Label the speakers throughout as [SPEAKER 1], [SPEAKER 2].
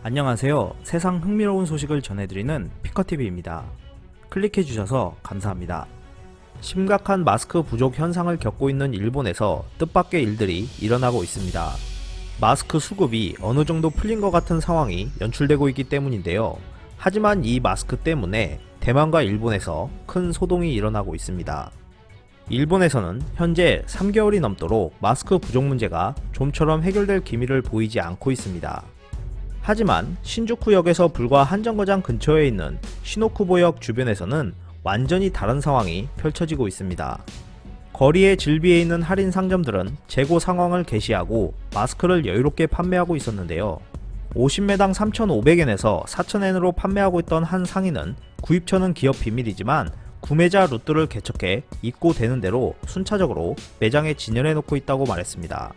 [SPEAKER 1] 안녕하세요. 세상 흥미로운 소식을 전해드리는 피커TV입니다. 클릭해주셔서 감사합니다. 심각한 마스크 부족 현상을 겪고 있는 일본에서 뜻밖의 일들이 일어나고 있습니다. 마스크 수급이 어느 정도 풀린 것 같은 상황이 연출되고 있기 때문인데요. 하지만 이 마스크 때문에 대만과 일본에서 큰 소동이 일어나고 있습니다. 일본에서는 현재 3개월이 넘도록 마스크 부족 문제가 좀처럼 해결될 기미를 보이지 않고 있습니다. 하지만 신주쿠역에서 불과 한 정거장 근처에 있는 시노쿠보역 주변에서는 완전히 다른 상황이 펼쳐지고 있습니다. 거리의 질비에 있는 할인 상점들은 재고 상황을 게시하고 마스크를 여유롭게 판매하고 있었는데요. 50매당 3,500엔에서 4,000엔으로 판매하고 있던 한 상인은 구입처는 기업 비밀이지만 구매자 루트를 개척해 입고 되는 대로 순차적으로 매장에 진열해 놓고 있다고 말했습니다.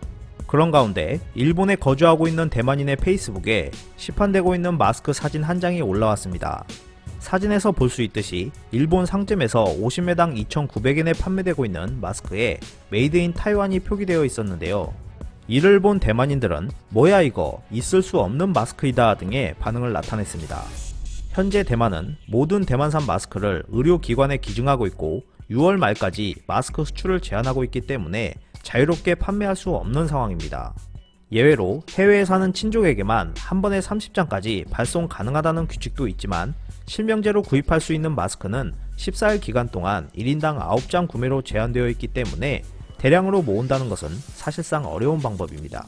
[SPEAKER 1] 그런 가운데 일본에 거주하고 있는 대만인의 페이스북에 시판되고 있는 마스크 사진 한 장이 올라왔습니다. 사진에서 볼 수 있듯이 일본 상점에서 50매당 2,900엔에 판매되고 있는 마스크에 메이드 인 타이완이 표기되어 있었는데요. 이를 본 대만인들은 뭐야 이거 있을 수 없는 마스크이다 등의 반응을 나타냈습니다. 현재 대만은 모든 대만산 마스크를 의료기관에 기증하고 있고 6월 말까지 마스크 수출을 제한하고 있기 때문에 자유롭게 판매할 수 없는 상황입니다. 예외로 해외에 사는 친족에게만 한 번에 30장까지 발송 가능하다는 규칙도 있지만 실명제로 구입할 수 있는 마스크는 14일 기간 동안 1인당 9장 구매로 제한되어 있기 때문에 대량으로 모은다는 것은 사실상 어려운 방법입니다.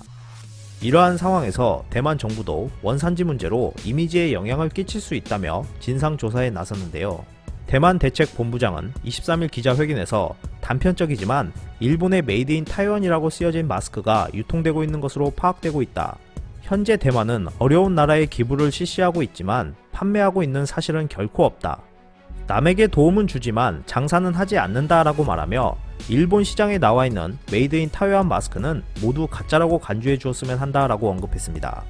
[SPEAKER 1] 이러한 상황에서 대만 정부도 원산지 문제로 이미지에 영향을 끼칠 수 있다며 진상조사에 나섰는데요. 대만 대책본부장은 23일 기자회견에서 단편적이지만 일본의 메이드 인 타이완이라고 쓰여진 마스크가 유통되고 있는 것으로 파악되고 있다. 현재 대만은 어려운 나라에 기부를 실시하고 있지만 판매하고 있는 사실은 결코 없다. 남에게 도움은 주지만 장사는 하지 않는다라고 말하며 일본 시장에 나와 있는 메이드 인 타이완 마스크는 모두 가짜라고 간주해 주었으면 한다라고 언급했습니다.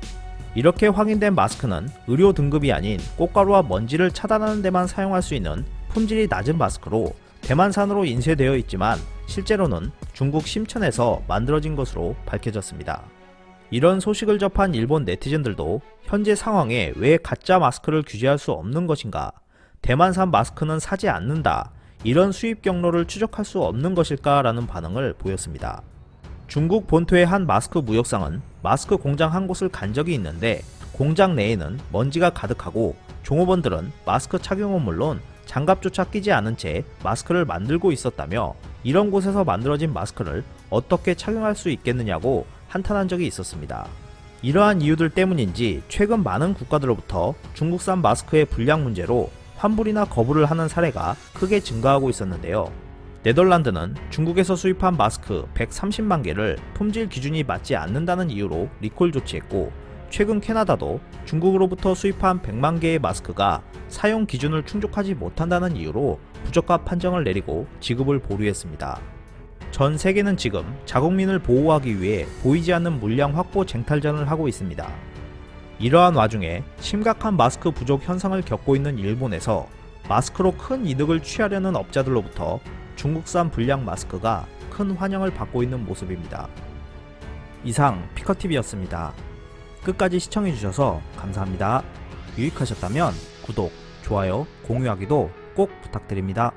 [SPEAKER 1] 이렇게 확인된 마스크는 의료 등급이 아닌 꽃가루와 먼지를 차단하는 데만 사용할 수 있는 품질이 낮은 마스크로 대만산으로 인쇄되어 있지만 실제로는 중국 심천에서 만들어진 것으로 밝혀졌습니다. 이런 소식을 접한 일본 네티즌들도 현재 상황에 왜 가짜 마스크를 규제할 수 없는 것인가, 대만산 마스크는 사지 않는다, 이런 수입 경로를 추적할 수 없는 것일까 라는 반응을 보였습니다. 중국 본토의 한 마스크 무역상은 마스크 공장 한 곳을 간 적이 있는데 공장 내에는 먼지가 가득하고 종업원들은 마스크 착용은 물론 장갑조차 끼지 않은 채 마스크를 만들고 있었다며 이런 곳에서 만들어진 마스크를 어떻게 착용할 수 있겠느냐고 한탄한 적이 있었습니다. 이러한 이유들 때문인지 최근 많은 국가들로부터 중국산 마스크의 불량 문제로 환불이나 거부를 하는 사례가 크게 증가하고 있었는데요. 네덜란드는 중국에서 수입한 마스크 130만 개를 품질 기준이 맞지 않는다는 이유로 리콜 조치했고, 최근 캐나다도 중국으로부터 수입한 100만 개의 마스크가 사용 기준을 충족하지 못한다는 이유로 부적합 판정을 내리고 지급을 보류했습니다. 전 세계는 지금 자국민을 보호하기 위해 보이지 않는 물량 확보 쟁탈전을 하고 있습니다. 이러한 와중에 심각한 마스크 부족 현상을 겪고 있는 일본에서 마스크로 큰 이득을 취하려는 업자들로부터 중국산 불량 마스크가 큰 환영을 받고 있는 모습입니다. 이상 피커TV였습니다. 끝까지 시청해주셔서 감사합니다. 유익하셨다면 구독, 좋아요, 공유하기도 꼭 부탁드립니다.